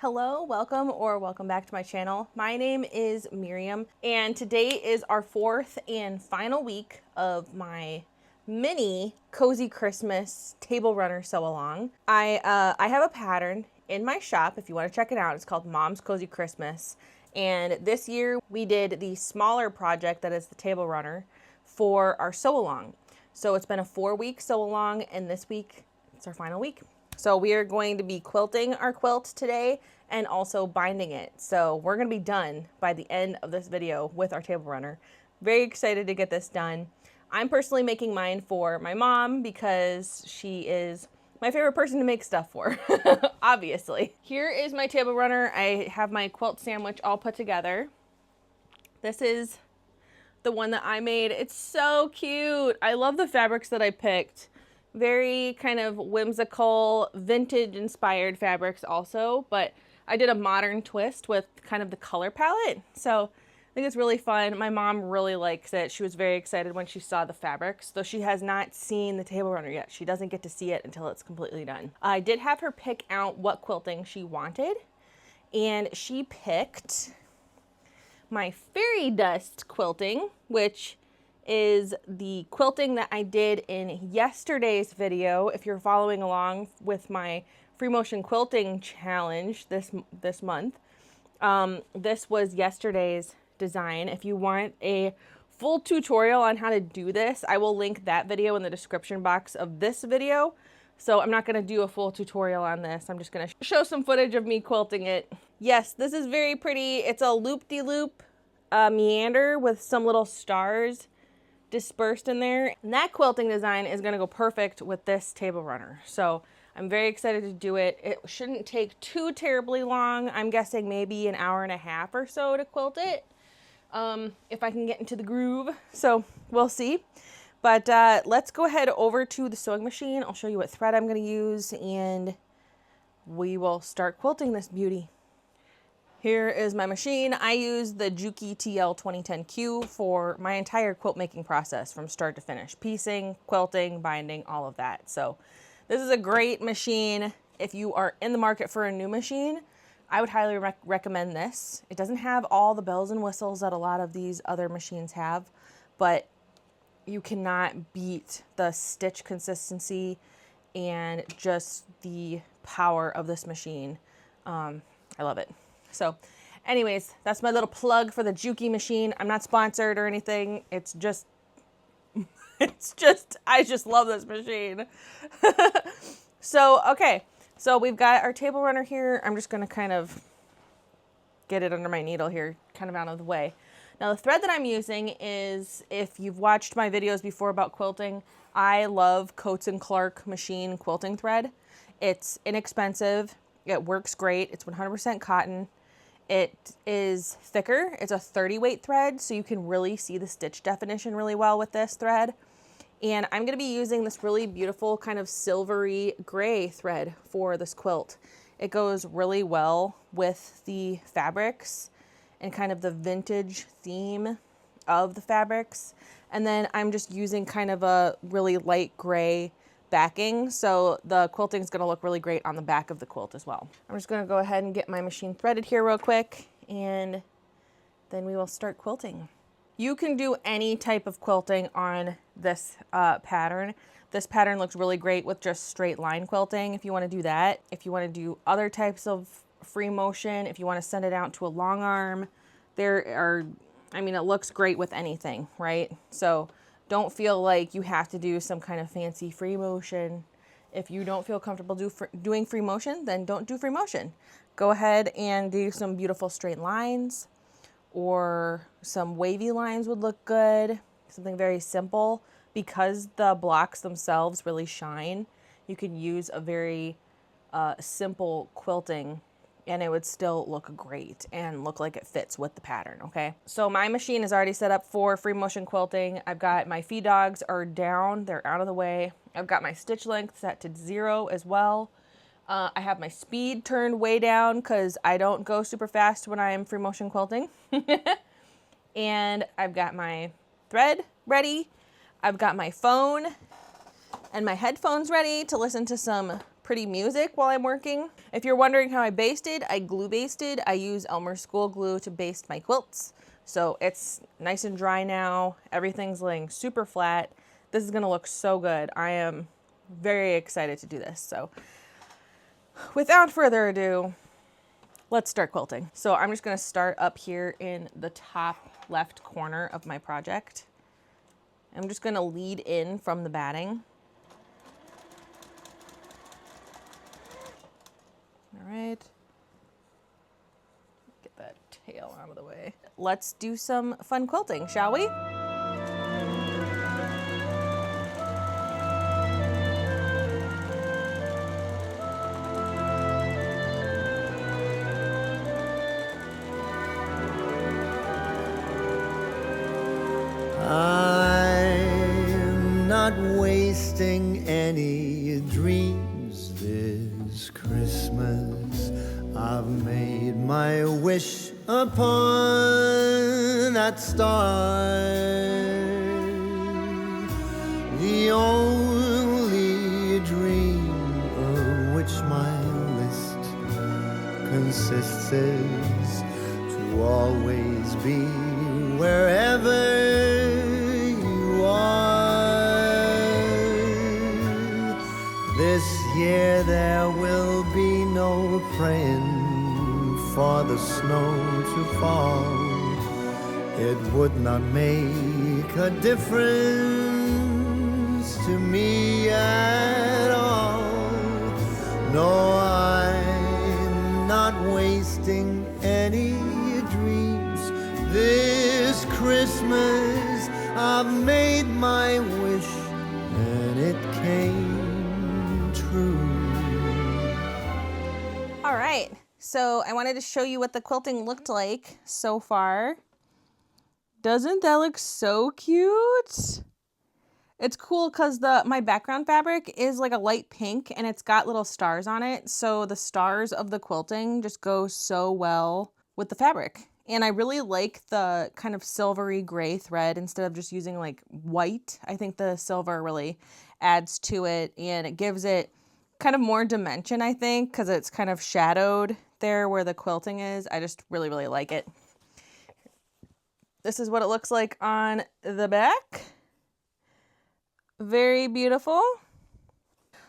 Hello, welcome back to my channel. My name is Miriam and today is our fourth and final week of my mini cozy Christmas table runner sew along. I have a pattern in my shop if you want to check it out. It's called Mom's Cozy Christmas, and this year we did the smaller project that is the table runner for our sew along. So it's been a 4-week sew along, and this week it's our final week. So we are going to be quilting our quilt today and also binding it. So we're going to be done by the end of this video with our table runner. Very excited to get this done. I'm personally making mine for my mom because she is my favorite person to make stuff for, obviously. Here is my table runner. I have my quilt sandwich all put together. This is the one that I made. It's so cute. I love the fabrics that I picked. Very kind of whimsical, vintage inspired fabrics also, but I did a modern twist with kind of the color palette. So I think it's really fun. My mom really likes it. She was very excited when she saw the fabrics, though she has not seen the table runner yet. She doesn't get to see it until it's completely done. I did have her pick out what quilting she wanted, and she picked my fairy dust quilting, which is the quilting that I did in yesterday's video. If you're following along with my free motion quilting challenge this month, this was yesterday's design. If you want a full tutorial on how to do this, I will link that video in the description box of this video. So I'm not going to do a full tutorial on this. I'm just going to show some footage of me quilting it. Yes, this is very pretty. It's a loop-de-loop meander with some little stars dispersed in there. And that quilting design is going to go perfect with this table runner. So I'm very excited to do it. It shouldn't take too terribly long. I'm guessing maybe an hour and a half or so to quilt it, if I can get into the groove. So we'll see. But let's go ahead over to the sewing machine. I'll show you what thread I'm going to use, and we will start quilting this beauty. Here is my machine. I use the Juki TL 2010Q for my entire quilt making process from start to finish. Piecing, quilting, binding, all of that. So this is a great machine. If you are in the market for a new machine, I would highly recommend this. It doesn't have all the bells and whistles that a lot of these other machines have, but you cannot beat the stitch consistency and just the power of this machine. I love it. So anyways, that's my little plug for the Juki machine. I'm not sponsored or anything. It's just, I just love this machine. So, okay. So we've got our table runner here. I'm just going to kind of get it under my needle here, kind of out of the way. Now the thread that I'm using is, if you've watched my videos before about quilting, I love Coats & Clark machine quilting thread. It's inexpensive. It works great. It's 100% cotton. It is thicker. It's a 30 weight thread, so you can really see the stitch definition really well with this thread. And I'm going to be using this really beautiful kind of silvery gray thread for this quilt. It goes really well with the fabrics and kind of the vintage theme of the fabrics. And then I'm just using kind of a really light gray backing, so the quilting is going to look really great on the back of the quilt as well. I'm just going to go ahead and get my machine threaded here real quick, and then we will start quilting. You can do any type of quilting on this pattern. This pattern looks really great with just straight line quilting if you want to do that. If you want to do other types of free motion, if you want to send it out to a long arm, I mean, it looks great with anything, right? So don't feel like you have to do some kind of fancy free motion. If you don't feel comfortable doing free motion, then don't do free motion. Go ahead and do some beautiful straight lines, or some wavy lines would look good. Something very simple. Because the blocks themselves really shine, you can use a very simple quilting and it would still look great and look like it fits with the pattern, okay? So my machine is already set up for free motion quilting. I've got my feed dogs are down, they're out of the way. I've got my stitch length set to 0 as well. I have my speed turned way down because I don't go super fast when I'm free motion quilting. And I've got my thread ready. I've got my phone and my headphones ready to listen to some pretty music while I'm working. If you're wondering how I basted, I glue basted. I use Elmer's School glue to baste my quilts. So it's nice and dry now. Everything's laying super flat. This is gonna look so good. I am very excited to do this. So without further ado, let's start quilting. So I'm just gonna start up here in the top left corner of my project. I'm just gonna lead in from the batting. All right. Get that tail out of the way. Let's do some fun quilting, shall we? I'm not wasting any dreams this Christmas. I've made my wish upon that star. The only dream of which my list consists is to always be wherever you are. This year there will be no praying for the snow to fall. It would not make a difference to me at all. No, I'm not wasting any dreams this Christmas. I've made my wish and it came true. All right, so I wanted to show you what the quilting looked like so far. Doesn't that look so cute? It's cool because my background fabric is like a light pink and it's got little stars on it. So the stars of the quilting just go so well with the fabric. And I really like the kind of silvery gray thread instead of just using like white. I think the silver really adds to it and it gives it kind of more dimension, I think, because it's kind of shadowed there where the quilting is. I just really, really like it. This is what it looks like on the back. Very beautiful.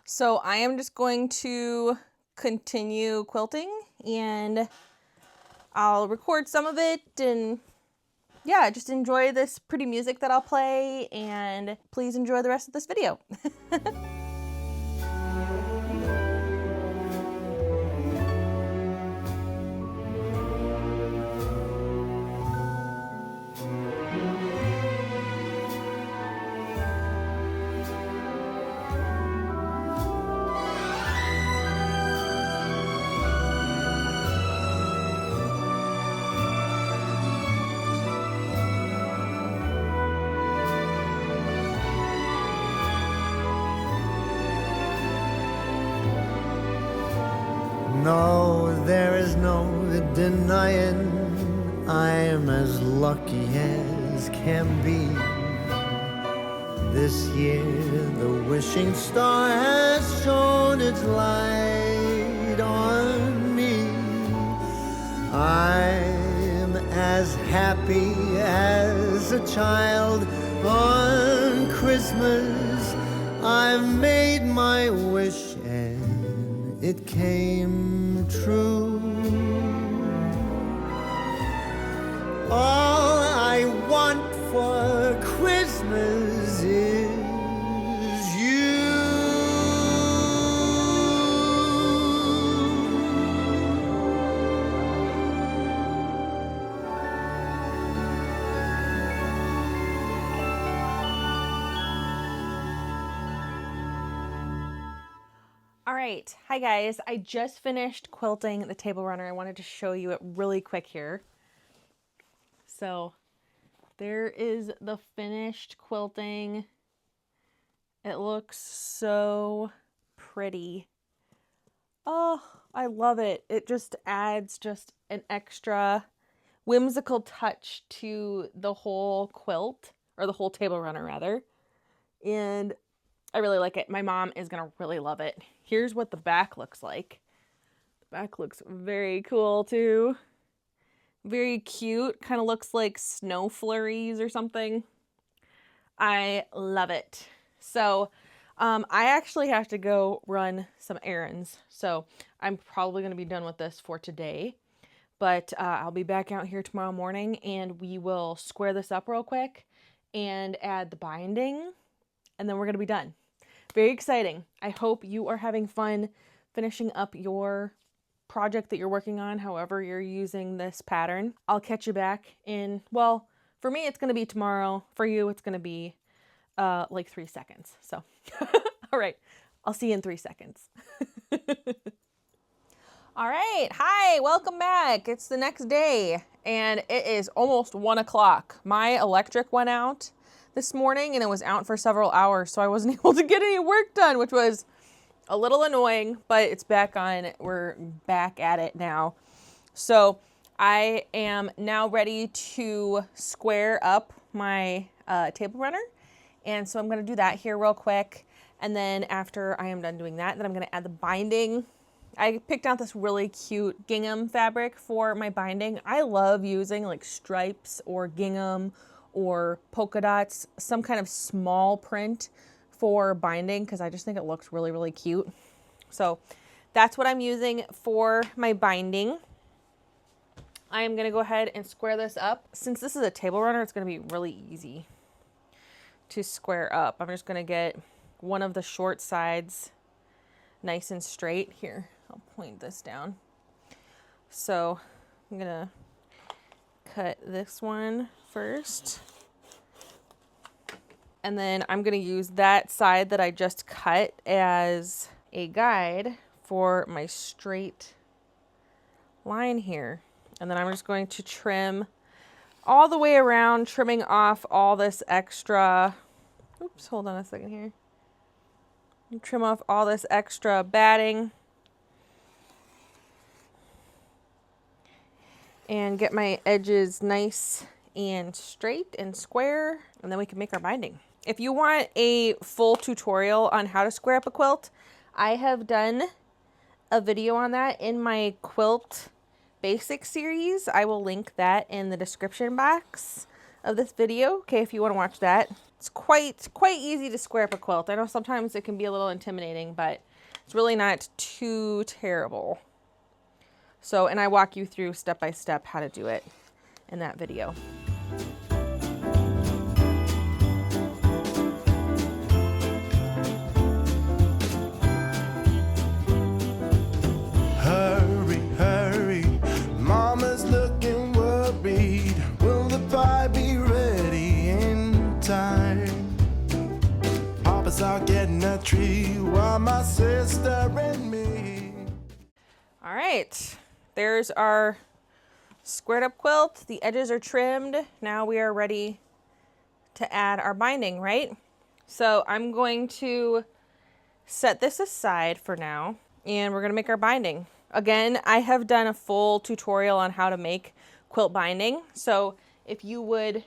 So I am just going to continue quilting and I'll record some of it and yeah, just enjoy this pretty music that I'll play and please enjoy the rest of this video. No, there is no denying I'm as lucky as can be. This year the wishing star has shone its light on me. I'm as happy as a child on Christmas. I've made my wish and it came true. All I want for Christmas is you. All right, hi guys. I just finished quilting the table runner. I wanted to show you it really quick here. So there is the finished quilting. It looks so pretty. Oh, I love it. It just adds just an extra whimsical touch to the whole quilt, or the whole table runner rather. And I really like it. My mom is gonna really love it. Here's what the back looks like. The back looks very cool too. Very cute. Kind of looks like snow flurries or something. I love it. So I actually have to go run some errands. So I'm probably going to be done with this for today. But I'll be back out here tomorrow morning and we will square this up real quick and add the binding. And then we're going to be done. Very exciting. I hope you are having fun finishing up your project that you're working on, however you're using this pattern. I'll catch you back in, well, for me, it's going to be tomorrow. For you, it's going to be like 3 seconds. So, all right, I'll see you in 3 seconds. All right. Hi, welcome back. It's the next day and it is almost 1 o'clock. My electric went out this morning and it was out for several hours. So I wasn't able to get any work done, which was a little annoying, but it's back on. We're back at it now. So I am now ready to square up my table runner. And so I'm going to do that here real quick. And then after I am done doing that, then I'm going to add the binding. I picked out this really cute gingham fabric for my binding. I love using like stripes or gingham or polka dots, some kind of small print for binding because I just think it looks really, really cute. So that's what I'm using for my binding. I am going to go ahead and square this up. Since this is a table runner, it's going to be really easy to square up. I'm just going to get one of the short sides nice and straight. Here, I'll point this down. So I'm going to cut this one first. And then I'm going to use that side that I just cut as a guide for my straight line here. And then I'm just going to trim all the way around, trimming off all this extra, oops, hold on a second here. Trim off all this extra batting. And get my edges nice and straight and square, and then we can make our binding. If you want a full tutorial on how to square up a quilt, I have done a video on that in my quilt basic series. I will link that in the description box of this video. Okay, if you want to watch that. It's quite easy to square up a quilt. I know sometimes it can be a little intimidating, but it's really not too terrible. So, and I walk you through step by step how to do it in that video. Hurry, hurry, Mama's looking worried. Will the pie be ready in time? Papa's out getting a tree while my sister and me. All right, there's our squared up quilt. The edges are trimmed. Now we are ready to add our binding, right? So I'm going to set this aside for now and we're going to make our binding. Again, I have done a full tutorial on how to make quilt binding. So if you would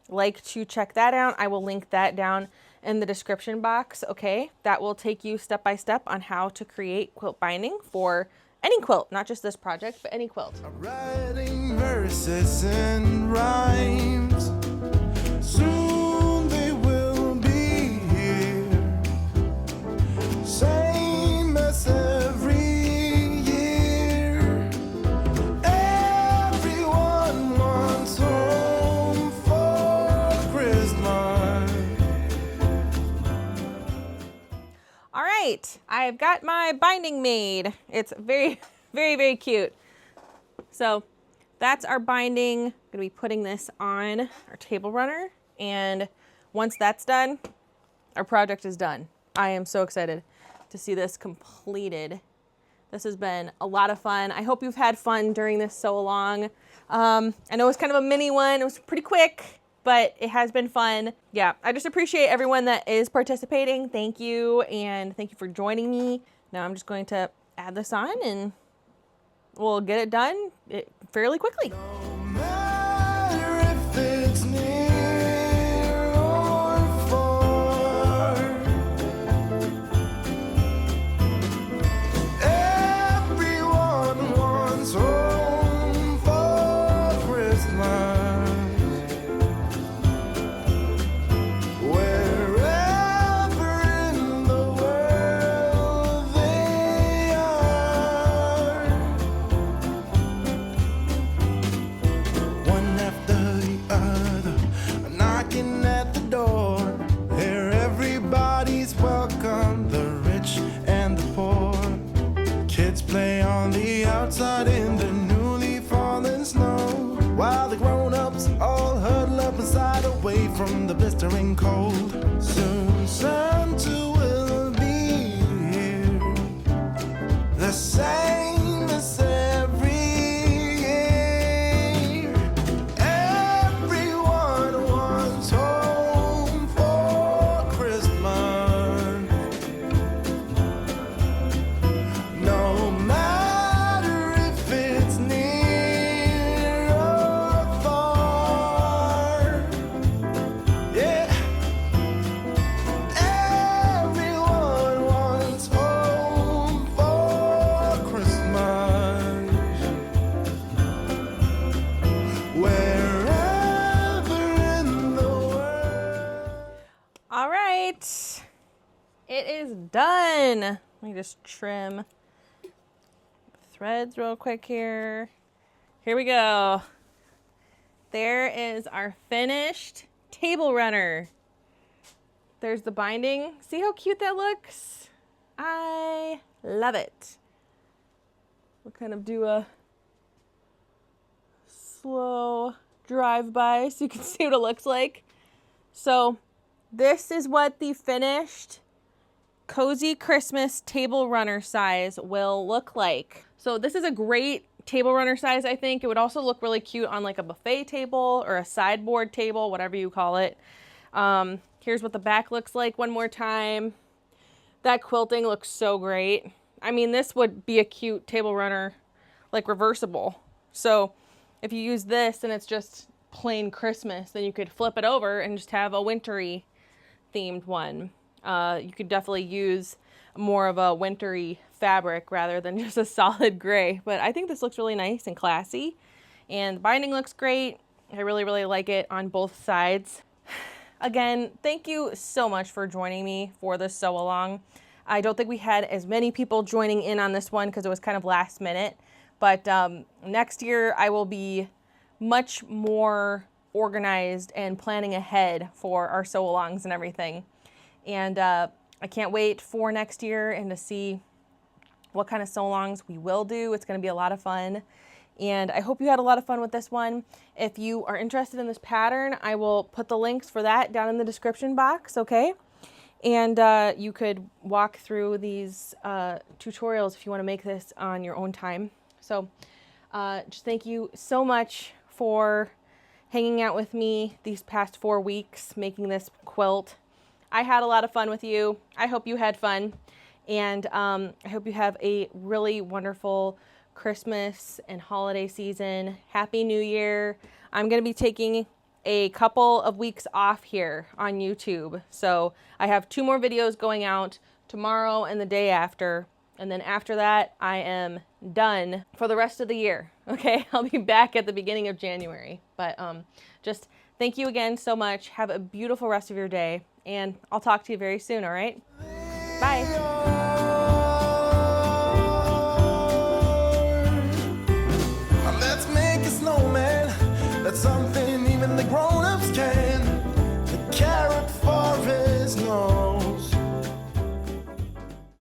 like to check that out, I will link that down in the description box. Okay, that will take you step by step on how to create quilt binding for any quilt, not just this project, but any quilt. I'm writing verses and rhymes. Soon they will be here. Same as every year. Everyone wants home for Christmas. All right, I've got my binding made. It's very, very, very cute. So that's our binding. I'm gonna be putting this on our table runner. And once that's done, our project is done. I am so excited to see this completed. This has been a lot of fun. I hope you've had fun during this so long. I know it's kind of a mini one. It was pretty quick, but it has been fun. Yeah, I just appreciate everyone that is participating. Thank you, and thank you for joining me. Now I'm just going to add this on and we'll get it done fairly quickly. No matter if it's near or far, from the blistering cold. Soon Santa will be here, the same as every year. Everyone wants home for Christmas, no matter if it's near or far. Yeah, everyone wants home for Christmas, wherever in the world. All right, it is done. Let me just trim threads real quick here. Here we go. There is our finished table runner. There's the binding. See how cute that looks? I love it. We'll kind of do a slow drive by so you can see what it looks like. So this is what the finished Cozy Christmas table runner size will look like. So this is a great table runner size, I think. It would also look really cute on like a buffet table or a sideboard table, whatever you call it. Here's what the back looks like one more time. That quilting looks so great. I mean, this would be a cute table runner, like reversible. So if you use this and it's just plain Christmas, then you could flip it over and just have a wintry themed one. You could definitely use more of a wintry fabric rather than just a solid gray. But I think this looks really nice and classy. And the binding looks great. I really, really like it on both sides. Again, thank you so much for joining me for this sew along. I don't think we had as many people joining in on this one because it was kind of last minute. But next year I will be much more organized and planning ahead for our sew alongs and everything. And I can't wait for next year and to see what kind of sew alongs we will do. It's going to be a lot of fun. And I hope you had a lot of fun with this one. If you are interested in this pattern, I will put the links for that down in the description box, okay? And you could walk through these tutorials if you want to make this on your own time. So just thank you so much for hanging out with me these past 4 weeks making this quilt. I had a lot of fun with you. I hope you had fun. And I hope you have a really wonderful Christmas and holiday season. Happy New Year. I'm going to be taking a couple of weeks off here on YouTube. So I have 2 more videos going out tomorrow and the day after. And then after that, I am done for the rest of the year. Okay, I'll be back at the beginning of January. But just thank you again so much. Have a beautiful rest of your day. And I'll talk to you very soon, all right? Bye. Let's make a snowman. That's something even the grown-ups can.